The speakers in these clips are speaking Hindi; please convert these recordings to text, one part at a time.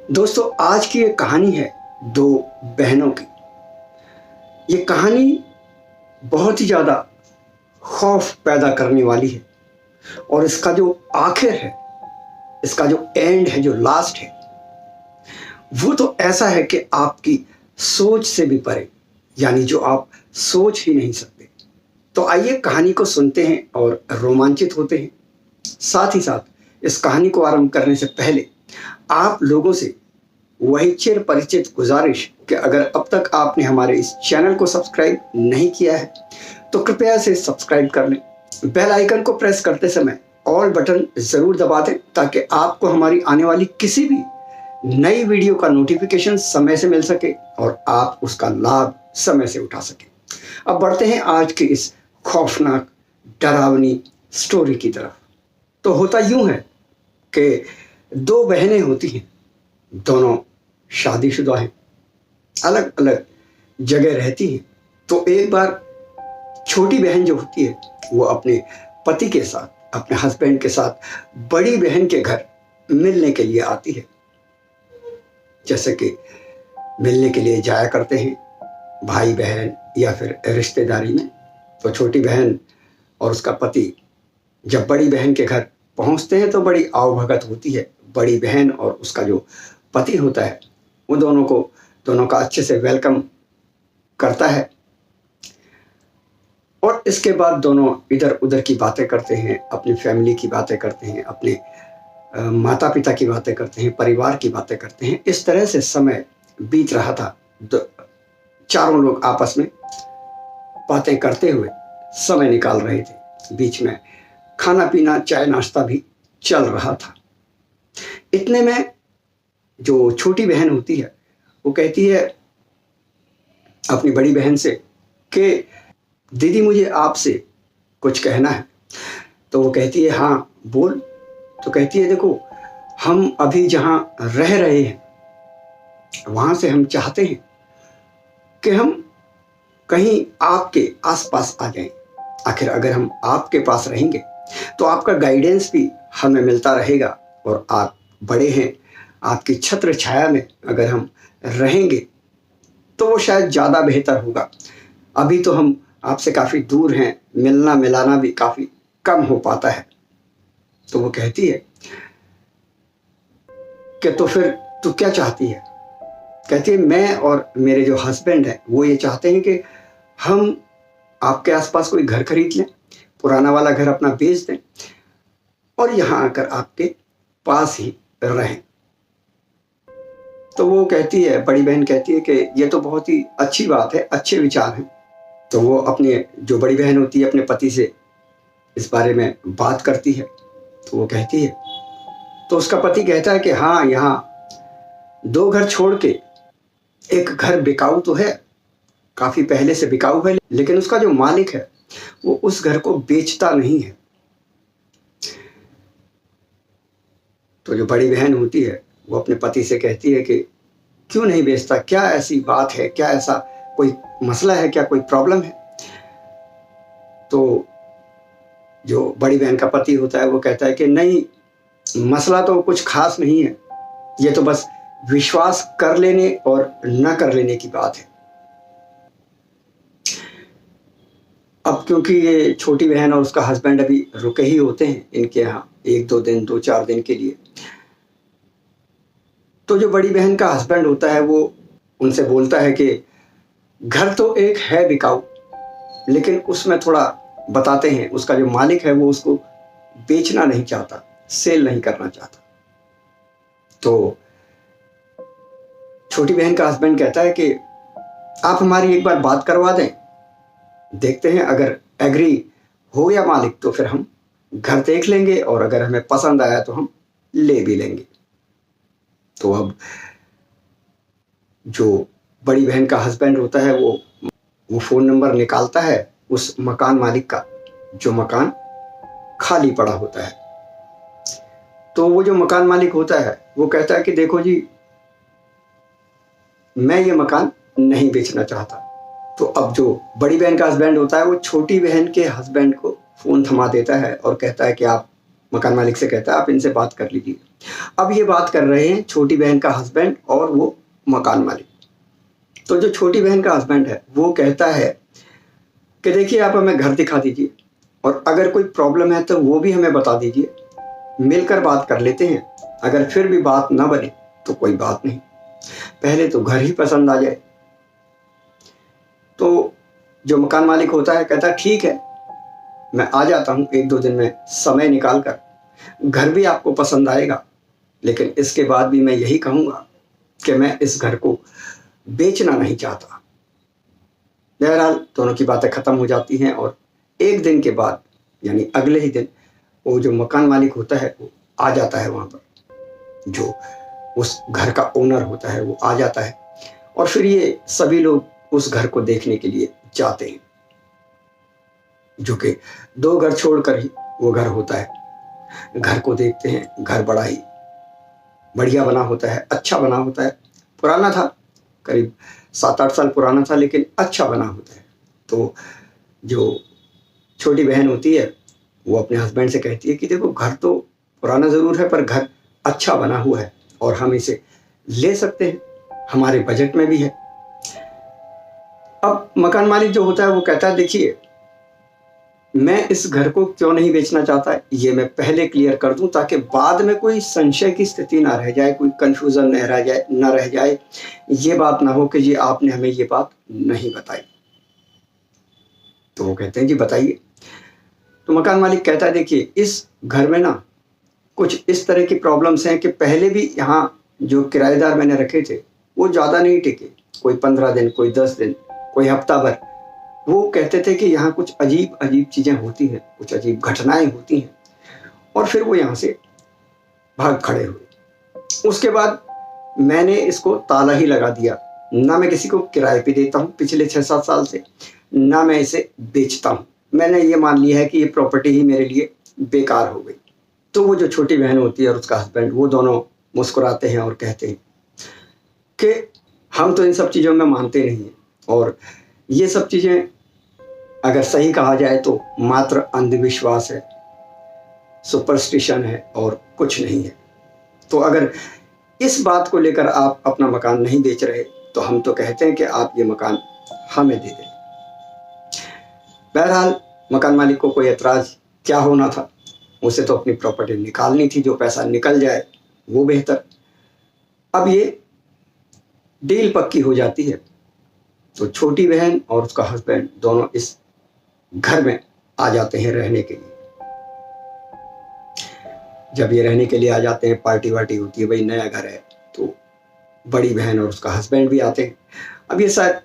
दोस्तों, आज की ये कहानी है दो बहनों की। ये कहानी बहुत ही ज़्यादा खौफ पैदा करने वाली है और इसका जो आखिर है, इसका जो एंड है, जो लास्ट है, वो तो ऐसा है कि आपकी सोच से भी परे, यानी जो आप सोच ही नहीं सकते। तो आइए कहानी को सुनते हैं और रोमांचित होते हैं। साथ ही साथ इस कहानी को आरंभ करने से पहले आप लोगों से वही चिर परिचित गुजारिश कि अगर अब तक आपने हमारे इस चैनल को सब्सक्राइब नहीं किया है तो कृपया इसे सब्सक्राइब कर लें। बेल आइकन को प्रेस करते समय ऑल बटन ज़रूर दबा दें ताकि आपको हमारी आने वाली किसी भी नई वीडियो का नोटिफिकेशन समय से मिल सके और आप उसका लाभ समय से उठा सकें। अब बढ़ते हैं आज की इस खौफनाक डरावनी स्टोरी की तरफ। तो होता यूं है कि दो बहनें होती हैं, दोनों शादीशुदा हैं, अलग अलग जगह रहती हैं। तो एक बार छोटी बहन जो होती है वो अपने पति के साथ, अपने हस्बैंड के साथ बड़ी बहन के घर मिलने के लिए आती है। जैसे कि मिलने के लिए जाया करते हैं भाई बहन या फिर रिश्तेदारी में। तो छोटी बहन और उसका पति जब बड़ी बहन के घर पहुंचते हैं तो बड़ी आवभगत होती है। बड़ी बहन और उसका जो पति होता है वो दोनों का अच्छे से वेलकम करता है और इसके बाद दोनों इधर उधर की बातें करते हैं, अपनी फैमिली की बातें करते हैं, अपने माता पिता की बातें करते हैं, परिवार की बातें करते हैं। इस तरह से समय बीत रहा था। चारों लोग आपस में बातें करते हुए समय निकाल रहे थे। बीच में खाना पीना, चाय नाश्ता भी चल रहा था। इतने में जो छोटी बहन होती है वो कहती है अपनी बड़ी बहन से कि दीदी मुझे आपसे कुछ कहना है। तो वो कहती है हाँ बोल। तो कहती है देखो, हम अभी जहाँ रह रहे हैं वहाँ से हम चाहते हैं कि हम कहीं आपके आसपास आ जाएं। आखिर अगर हम आपके पास रहेंगे तो आपका गाइडेंस भी हमें मिलता रहेगा और आप बड़े हैं, आपकी छत्र छाया में अगर हम रहेंगे तो वो शायद ज़्यादा बेहतर होगा। अभी तो हम आपसे काफ़ी दूर हैं, मिलना मिलाना भी काफ़ी कम हो पाता है। तो वो कहती है कि तो फिर तू क्या चाहती है? कहती है मैं और मेरे जो हस्बैंड है वो ये चाहते हैं कि हम आपके आसपास कोई घर खरीद लें, पुराना वाला घर अपना बेच दें और यहाँ आकर आपके पास ही रहें। तो वो कहती है, बड़ी बहन कहती है कि ये तो बहुत ही अच्छी बात है, अच्छे विचार हैं। तो वो अपने जो बड़ी बहन होती है अपने पति से इस बारे में बात करती है। तो वो कहती है, तो उसका पति कहता है कि हाँ, यहाँ दो घर छोड़ के एक घर बिकाऊ तो है, काफ़ी पहले से बिकाऊ है, लेकिन उसका जो मालिक है वो उस घर को बेचता नहीं है। तो जो बड़ी बहन होती है वो अपने पति से कहती है कि क्यों नहीं बेचता, क्या ऐसी बात है, क्या ऐसा कोई मसला है, क्या कोई प्रॉब्लम है? तो जो बड़ी बहन का पति होता है वो कहता है कि नहीं, मसला तो कुछ खास नहीं है, ये तो बस विश्वास कर लेने और न कर लेने की बात है। अब क्योंकि ये छोटी बहन और उसका हस्बैंड अभी रुके ही होते हैं इनके यहाँ 1-2 दिन, 2-4 दिन के लिए। तो जो बड़ी बहन का हस्बैंड होता है वो उनसे बोलता है कि घर तो एक है बिकाऊ, लेकिन उसमें थोड़ा बताते हैं, उसका जो मालिक है वो उसको बेचना नहीं चाहता, सेल नहीं करना चाहता। तो छोटी बहन का हस्बैंड कहता है कि आप हमारी एक बार बात करवा दें, देखते हैं अगर एग्री हो गया मालिक तो फिर हम घर देख लेंगे और अगर हमें पसंद आया तो हम ले भी लेंगे। तो अब जो बड़ी बहन का हस्बैंड होता है वो फ़ोन नंबर निकालता है उस मकान मालिक का, जो मकान खाली पड़ा होता है। तो वो जो मकान मालिक होता है वो कहता है कि देखो जी, मैं ये मकान नहीं बेचना चाहता। तो अब जो बड़ी बहन का हस्बैंड होता है वो छोटी बहन के हस्बैंड को फ़ोन थमा देता है और कहता है कि आप मकान मालिक से कहता है आप इनसे बात कर लीजिए। अब ये बात कर रहे हैं छोटी बहन का हस्बैंड और वो मकान मालिक। तो जो छोटी बहन का हस्बैंड है वो कहता है कि देखिए आप हमें घर दिखा दीजिए और अगर कोई प्रॉब्लम है तो वो भी हमें बता दीजिए, मिलकर बात कर लेते हैं। अगर फिर भी बात ना बने तो कोई बात नहीं, पहले तो घर ही पसंद आ जाए। तो जो मकान मालिक होता है कहता है ठीक है, मैं आ जाता हूँ 1-2 दिन में समय निकाल कर, घर भी आपको पसंद आएगा, लेकिन इसके बाद भी मैं यही कहूँगा कि मैं इस घर को बेचना नहीं चाहता। बहरहाल दोनों की बातें ख़त्म हो जाती हैं और 1 दिन के बाद यानी अगले ही दिन वो जो मकान मालिक होता है वो आ जाता है वहाँ पर, जो उस घर का ओनर होता है वो आ जाता है और फिर ये सभी लोग उस घर को देखने के लिए जाते हैं, जो कि 2 घर छोड़कर ही वो घर होता है। घर को देखते हैं, घर बड़ा ही बढ़िया बना होता है, अच्छा बना होता है। पुराना था, करीब 7-8 साल पुराना था, लेकिन अच्छा बना होता है। तो जो छोटी बहन होती है वो अपने हस्बैंड से कहती है कि देखो घर तो पुराना ज़रूर है पर घर अच्छा बना हुआ है और हम इसे ले सकते हैं, हमारे बजट में भी है। अब मकान मालिक जो होता है वो कहता है देखिए मैं इस घर को क्यों नहीं बेचना चाहता, ये मैं पहले क्लियर कर दूं ताकि बाद में कोई संशय की स्थिति ना रह जाए, कोई कंफ्यूजन न रह जाए, ये बात ना हो कि जी आपने हमें ये बात नहीं बताई। तो वो कहते हैं जी बताइए। तो मकान मालिक कहता है देखिए इस घर में ना कुछ इस तरह की प्रॉब्लम्स हैं कि पहले भी यहाँ जो किराएदार मैंने रखे थे वो ज़्यादा नहीं टिके, कोई 15 दिन, कोई 10 दिन, कोई हफ्ता भर। वो कहते थे कि यहाँ कुछ अजीब अजीब चीज़ें होती हैं, कुछ अजीब घटनाएं होती हैं और फिर वो यहाँ से भाग खड़े हुए। उसके बाद मैंने इसको ताला ही लगा दिया, ना मैं किसी को किराए पे देता हूँ पिछले 6-7 साल से, ना मैं इसे बेचता हूँ। मैंने ये मान लिया है कि ये प्रॉपर्टी ही मेरे लिए बेकार हो गई। तो वो जो छोटी बहन होती है और उसका हस्बैंड वो दोनों मुस्कुराते हैं और कहते हैं कि हम तो इन सब चीज़ों में मानते नहीं हैं और ये सब चीज़ें अगर सही कहा जाए तो मात्र अंधविश्वास है, सुपरस्टिशन है और कुछ नहीं है। तो अगर इस बात को लेकर आप अपना मकान नहीं बेच रहे तो हम तो कहते हैं कि आप ये मकान हमें दे दें। बहरहाल मकान मालिक को कोई एतराज़ क्या होना था, उसे तो अपनी प्रॉपर्टी निकालनी थी, जो पैसा निकल जाए वो बेहतर। अब ये डील पक्की हो जाती है। तो छोटी बहन और उसका हस्बैंड दोनों इस घर में आ जाते हैं रहने के लिए। जब ये रहने के लिए आ जाते हैं, पार्टी वार्टी होती है, भाई नया घर है, तो बड़ी बहन और उसका हस्बैंड भी आते हैं। अब ये शायद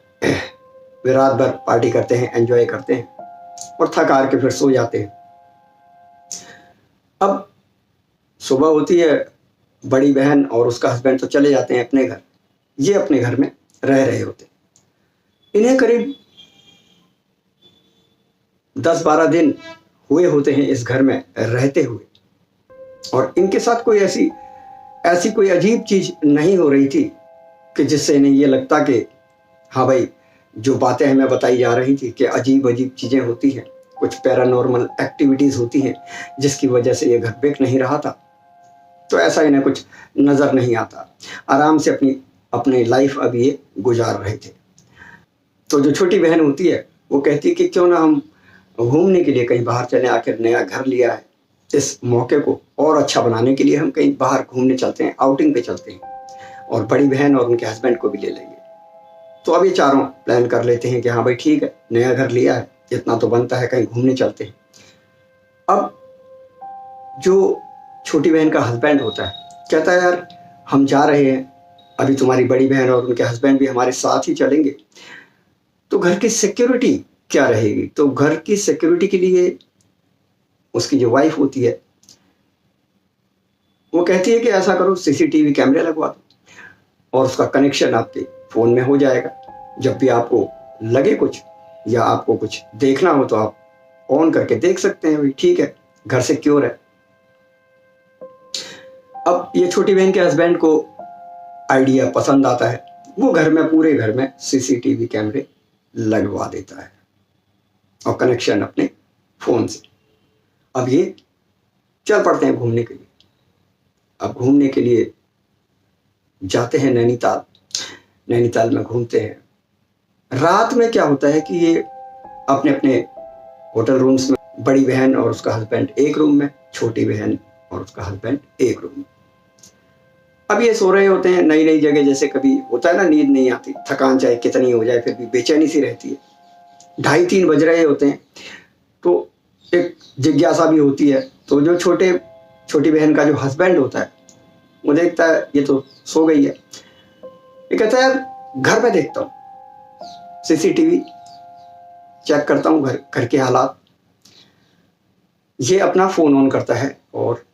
वे रात भर पार्टी करते हैं, एंजॉय करते हैं और थक हार के फिर सो जाते हैं। अब सुबह होती है, बड़ी बहन और उसका हस्बैंड तो चले जाते हैं अपने घर, ये अपने घर में रह रहे होते। इन्हें करीब 10-12 दिन हुए होते हैं इस घर में रहते हुए और इनके साथ कोई ऐसी कोई अजीब चीज नहीं हो रही थी कि जिससे इन्हें ये लगता कि हाँ भाई जो बातें हमें बताई जा रही थी कि अजीब अजीब चीज़ें होती हैं, कुछ पैरानॉर्मल एक्टिविटीज़ होती हैं जिसकी वजह से ये घर बिक नहीं रहा था, तो ऐसा इन्हें कुछ नज़र नहीं आता। आराम से अपनी लाइफ अब ये गुजार रहे थे। तो जो छोटी बहन होती है वो कहती है कि क्यों ना हम घूमने के लिए कहीं बाहर चलें, आखिर नया घर लिया है, इस मौके को और अच्छा बनाने के लिए हम कहीं बाहर घूमने चलते हैं, आउटिंग पे चलते हैं और बड़ी बहन और उनके हस्बैंड को भी ले लेंगे। तो अब ये चारों प्लान कर लेते हैं कि हाँ भाई ठीक है, नया घर लिया है, इतना तो बनता है, कहीं घूमने चलते हैं। अब जो छोटी बहन का हस्बैंड होता है कहता है यार हम जा रहे हैं, अभी तुम्हारी बड़ी बहन और उनके हस्बैंड भी हमारे साथ ही चलेंगे, तो घर की सिक्योरिटी क्या रहेगी। तो घर की सिक्योरिटी के लिए उसकी जो वाइफ होती है वो कहती है कि ऐसा करो सीसीटीवी कैमरे लगवा दो और उसका कनेक्शन आपके फ़ोन में हो जाएगा। जब भी आपको लगे कुछ या आपको कुछ देखना हो तो आप ऑन करके देख सकते हैं, भाई ठीक है, घर सिक्योर है। अब ये छोटी बहन के हस्बैंड को आइडिया पसंद आता है, वो पूरे घर में सीसीटीवी कैमरे लगवा देता है और कनेक्शन अपने फ़ोन से। अब ये चल पड़ते हैं घूमने के लिए। अब घूमने के लिए जाते हैं नैनीताल। नैनीताल में घूमते हैं। रात में क्या होता है कि ये अपने अपने होटल रूम्स में, बड़ी बहन और उसका हस्बैंड एक रूम में, छोटी बहन और उसका हस्बैंड एक रूम में। अब ये सो रहे होते हैं। नई नई जगह, जैसे कभी होता है ना, नींद नहीं आती, थकान चाहे कितनी हो जाए फिर भी बेचैनी सी रहती है। 2:30-3 बज रहे होते हैं, तो एक जिज्ञासा भी होती है। तो जो छोटी बहन का जो हस्बैंड होता है वो देखता है ये तो सो गई है। ये कहता है यार घर में देखता हूँ, सीसीटीवी चेक करता हूँ घर के हालात। ये अपना फोन ऑन करता है और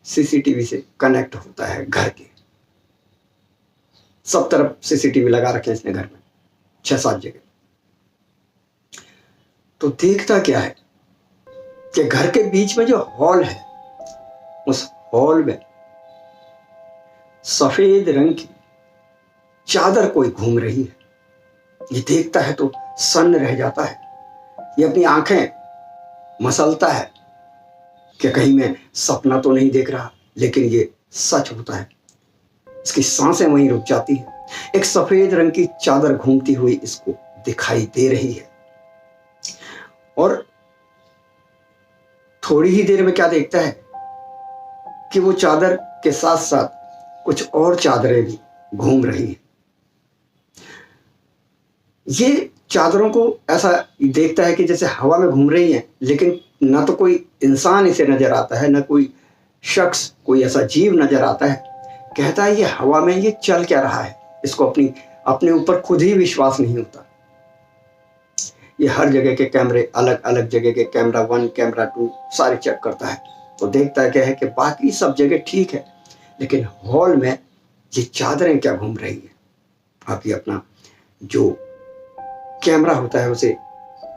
सीसीटीवी से कनेक्ट होता है घर के। सब तरफ सीसीटीवी लगा रखे हैं इसने घर में, 6-7 जगह। तो देखता क्या है कि घर के बीच में जो हॉल है, उस हॉल में सफेद रंग की चादर कोई घूम रही है। ये देखता है तो सन्न रह जाता है। ये अपनी आंखें मसलता है कि कहीं मैं सपना तो नहीं देख रहा, लेकिन ये सच होता है। इसकी सांसें वहीं रुक जाती है। एक सफेद रंग की चादर घूमती हुई इसको दिखाई दे रही है। और थोड़ी ही देर में क्या देखता है कि वो चादर के साथ साथ कुछ और चादरें भी घूम रही हैं। ये चादरों को ऐसा देखता है कि जैसे हवा में घूम रही हैं, लेकिन ना तो कोई इंसान इसे नजर आता है, ना कोई शख्स, कोई ऐसा जीव नजर आता है। कहता है ये हवा में ये चल क्या रहा है। इसको अपने ऊपर खुद ही विश्वास नहीं होता। ये हर जगह के कैमरे, अलग अलग जगह के कैमरा 1, कैमरा 2 सारे चेक करता है। तो देखता है क्या है कि बाकी सब जगह ठीक है, लेकिन हॉल में ये चादरें क्या घूम रही है। अब ये अपना जो कैमरा होता है उसे,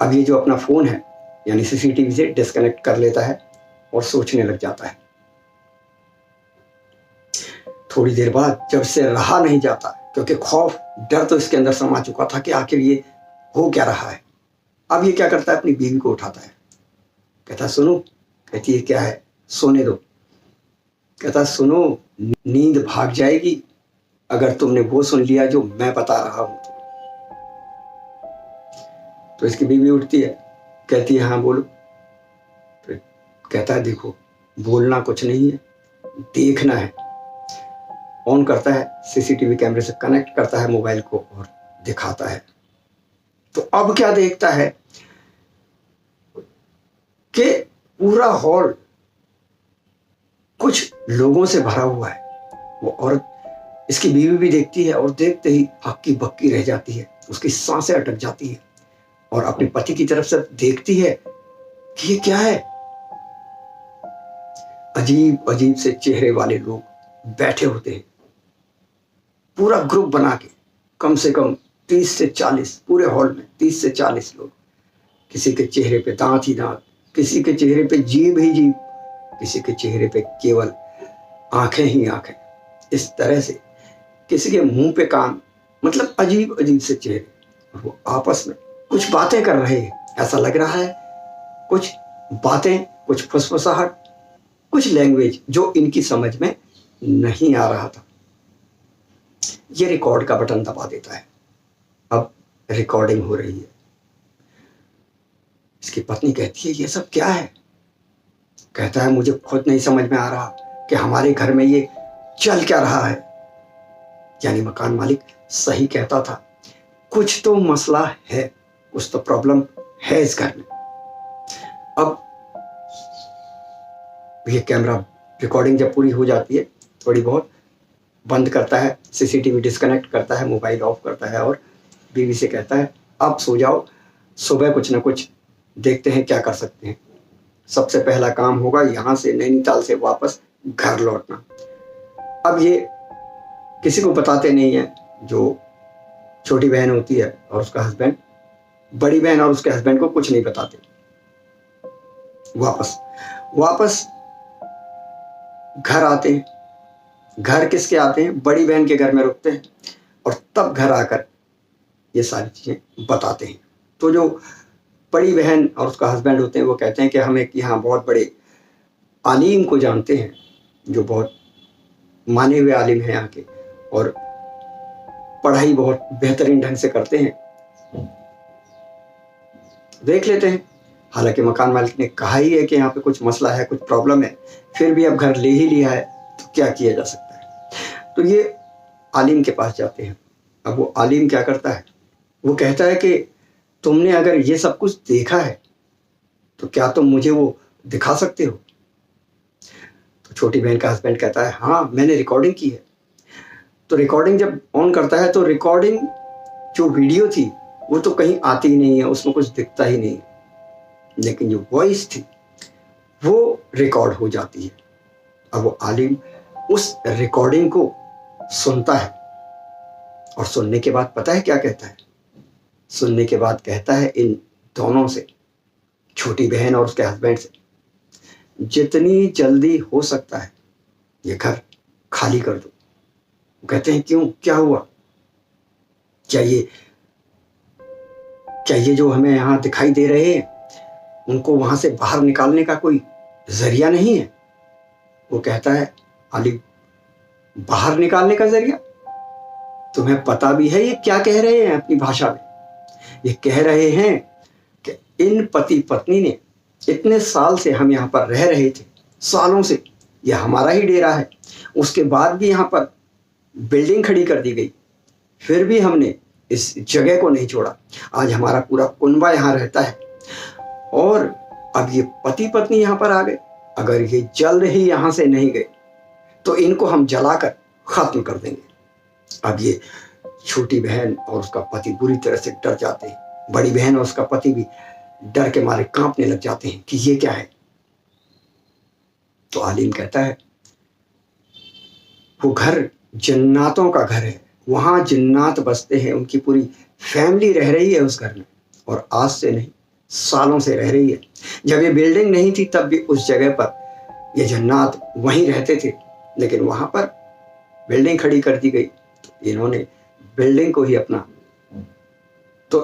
अब ये जो अपना फोन है यानी सीसीटीवी से डिस्कनेक्ट कर लेता है और सोचने लग जाता है। थोड़ी देर बाद जब से रहा नहीं जाता, क्योंकि खौफ, डर तो इसके अंदर समा चुका था कि आखिर ये हो क्या रहा है। अब ये क्या करता है, अपनी बीवी को उठाता है। कहता सुनो। कहती है क्या है। सोने दो। कहता सुनो, नींद भाग जाएगी अगर तुमने वो सुन लिया जो मैं बता रहा हूं। तो इसकी बीवी उठती है, कहती है हाँ बोलो। फिर कहता है देखो, बोलना कुछ नहीं है, देखना है। ऑन करता है, सीसीटीवी कैमरे से कनेक्ट करता है मोबाइल को और दिखाता है। तो अब क्या देखता है कि पूरा हॉल कुछ लोगों से भरा हुआ है। वो औरत, इसकी बीवी भी देखती है और देखते ही हक्की बक्की रह जाती है। उसकी सांसें अटक जाती है और अपने पति की तरफ से देखती है कि ये क्या है। अजीब अजीब से चेहरे वाले लोग बैठे होते हैं, पूरा ग्रुप बना के, कम से कम 30 से 40, पूरे हॉल में 30 से 40 लोग। किसी के चेहरे पे दांत ही दांत, किसी के चेहरे पे जीभ ही जीभ, किसी के चेहरे पे केवल आंखें ही आंखें। इस तरह से किसी के मुंह पे कान, मतलब अजीब अजीब से चेहरे। और वो आपस में कुछ बातें कर रहे हैं। ऐसा लग रहा है कुछ बातें, कुछ फुसफुसाहट, कुछ लैंग्वेज जो इनकी समझ में नहीं आ रहा था। ये रिकॉर्ड का बटन दबा देता है। अब रिकॉर्डिंग हो रही है। इसकी पत्नी कहती है ये सब क्या है। कहता है मुझे खुद नहीं समझ में आ रहा कि हमारे घर में ये चल क्या रहा है। यानी मकान मालिक सही कहता था, कुछ तो मसला है, कुछ तो प्रॉब्लम है इस घर में। अब ये कैमरा रिकॉर्डिंग जब पूरी हो जाती है, थोड़ी बहुत बंद करता है, सीसीटीवी डिस्कनेक्ट करता है, मोबाइल ऑफ करता है और बीवी से कहता है अब सो जाओ, सुबह कुछ ना कुछ देखते हैं क्या कर सकते हैं। सबसे पहला काम होगा यहाँ से नैनीताल से वापस घर लौटना। अब ये किसी को बताते नहीं है। जो छोटी बहन होती है और उसका हस्बैंड, बड़ी बहन और उसके हस्बैंड को कुछ नहीं बताते। वापस घर आते हैं। घर किसके आते हैं, बड़ी बहन के घर में रुकते हैं और तब घर आकर ये सारी चीजें बताते हैं। तो जो बड़ी बहन और उसका हस्बैंड होते हैं वो कहते हैं कि हम एक यहाँ बहुत बड़े आलिम को जानते हैं जो बहुत माने हुए आलिम हैं यहाँ के और पढ़ाई बहुत बेहतरीन ढंग से करते हैं, देख लेते हैं। हालांकि मकान मालिक ने कहा ही है कि यहाँ पे कुछ मसला है, कुछ प्रॉब्लम है, फिर भी अब घर ले ही लिया है तो क्या किया जा सकता है। तो ये आलिम के पास जाते हैं। अब वो आलिम क्या करता है, वो कहता है कि तुमने अगर ये सब कुछ देखा है तो क्या तुम मुझे वो दिखा सकते हो। तो छोटी बहन का हस्बैंड कहता है हाँ मैंने रिकॉर्डिंग की है। तो रिकॉर्डिंग जब ऑन करता है तो रिकॉर्डिंग जो वीडियो थी वो तो कहीं आती ही नहीं है, उसमें कुछ दिखता ही नहीं है, लेकिन जो वॉइस थी वो रिकॉर्ड हो जाती है। अब वो आलिम उस रिकॉर्डिंग को सुनता है और सुनने के बाद पता है क्या कहता है, सुनने के बाद कहता है इन दोनों से, छोटी बहन और उसके हस्बैंड से, जितनी जल्दी हो सकता है ये घर खाली कर दो। वो कहते हैं क्यों, क्या हुआ, क्या ये जो हमें यहाँ दिखाई दे रहे हैं उनको वहां से बाहर निकालने का कोई जरिया नहीं है। वो कहता है आलिम बाहर निकालने का जरिया, तुम्हें पता भी है ये क्या कह रहे हैं अपनी भाषा में। ये कह रहे हैं कि इन पति पत्नी ने इतने साल से हम यहाँ पर रह रहे थे, सालों से ये हमारा ही डेरा है, उसके बाद भी यहाँ पर बिल्डिंग खड़ी कर दी गई, फिर भी हमने इस जगह को नहीं छोड़ा। आज हमारा पूरा कुनबा यहाँ रहता है और अब ये पति पत्नी यहाँ पर आ गए। अगर ये जल्द ही यहाँ से नहीं गए तो इनको हम जलाकर खत्म कर देंगे। अब ये छोटी बहन और उसका पति बुरी तरह से डर जाते हैं। बड़ी बहन और उसका पति भी डर के मारे कांपने लग जाते हैं कि ये क्या है। तो आलिम कहता है वो घर जन्नातों का घर है, वहां जन्नात बसते हैं, उनकी पूरी फैमिली रह रही है उस घर में और आज से नहीं सालों से रह रही है। जब ये बिल्डिंग नहीं थी तब भी उस जगह पर ये जन्नात वहीं रहते थे, लेकिन वहां पर बिल्डिंग खड़ी कर दी गई तो इन्होंने बिल्डिंग को ही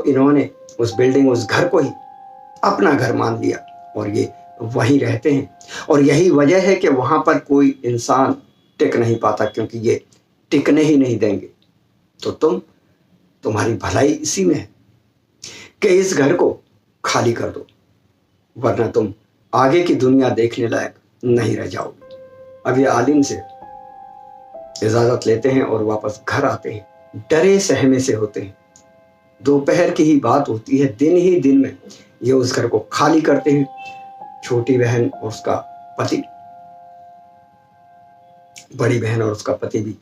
इन्होंने उस बिल्डिंग, उस घर को ही अपना घर मान लिया और ये वहीं रहते हैं। और यही वजह है कि वहां पर कोई इंसान टिक नहीं पाता, क्योंकि ये टिकने ही नहीं देंगे। तो तुम्हारी भलाई इसी में है कि इस घर को खाली कर दो, वरना तुम आगे की दुनिया देखने लायक नहीं रह जाओगे। अब ये आलिम से इजाजत लेते हैं और वापस घर आते हैं। डरे सहमे से होते हैं। दोपहर की ही बात होती है, दिन ही दिन में ये उस घर को खाली करते हैं। छोटी बहन और उसका पति, बड़ी बहन और उसका पति भी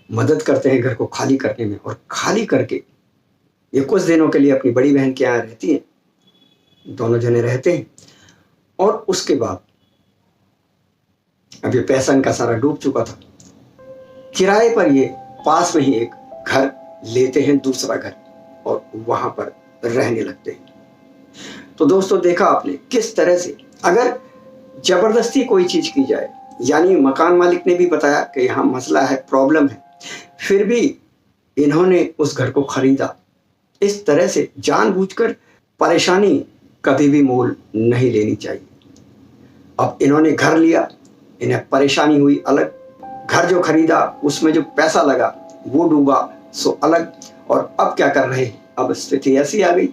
मदद करते हैं घर को खाली करने में। और खाली करके ये कुछ दिनों के लिए अपनी बड़ी बहन के यहाँ रहती है, दोनों जने रहते हैं। और उसके बाद अब ये पैसा इनका सारा डूब चुका था, किराए पर ये पास में ही एक घर लेते हैं, दूसरा घर, और वहां पर रहने लगते हैं। तो दोस्तों देखा आपने किस तरह से अगर जबरदस्ती कोई चीज की जाए, यानी मकान मालिक ने भी बताया कि यहाँ मसला है, प्रॉब्लम है, फिर भी इन्होंने उस घर को खरीदा। इस तरह से जानबूझकर परेशानी कभी भी मोल नहीं लेनी चाहिए। अब इन्होंने घर लिया, इन्हें परेशानी हुई अलग, घर जो खरीदा उसमें जो पैसा लगा वो डूबा सो अलग। और अब क्या कर रहे हैं, अब स्थिति ऐसी आ गई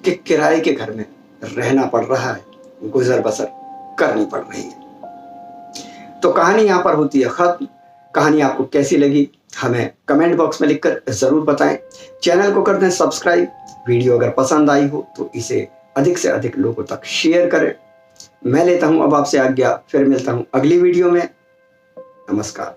कि किराए के घर में रहना पड़ रहा है, गुजर बसर करनी पड़ रही है। तो कहानी यहाँ पर होती है खत्म। कहानी आपको कैसी लगी हमें कमेंट बॉक्स में लिखकर जरूर बताएं। चैनल को कर दें सब्सक्राइब। वीडियो अगर पसंद आई हो तो इसे अधिक से अधिक लोगों तक शेयर करें। मैं लेता हूं अब आपसे आज्ञा, फिर मिलता हूं अगली वीडियो में। नमस्कार।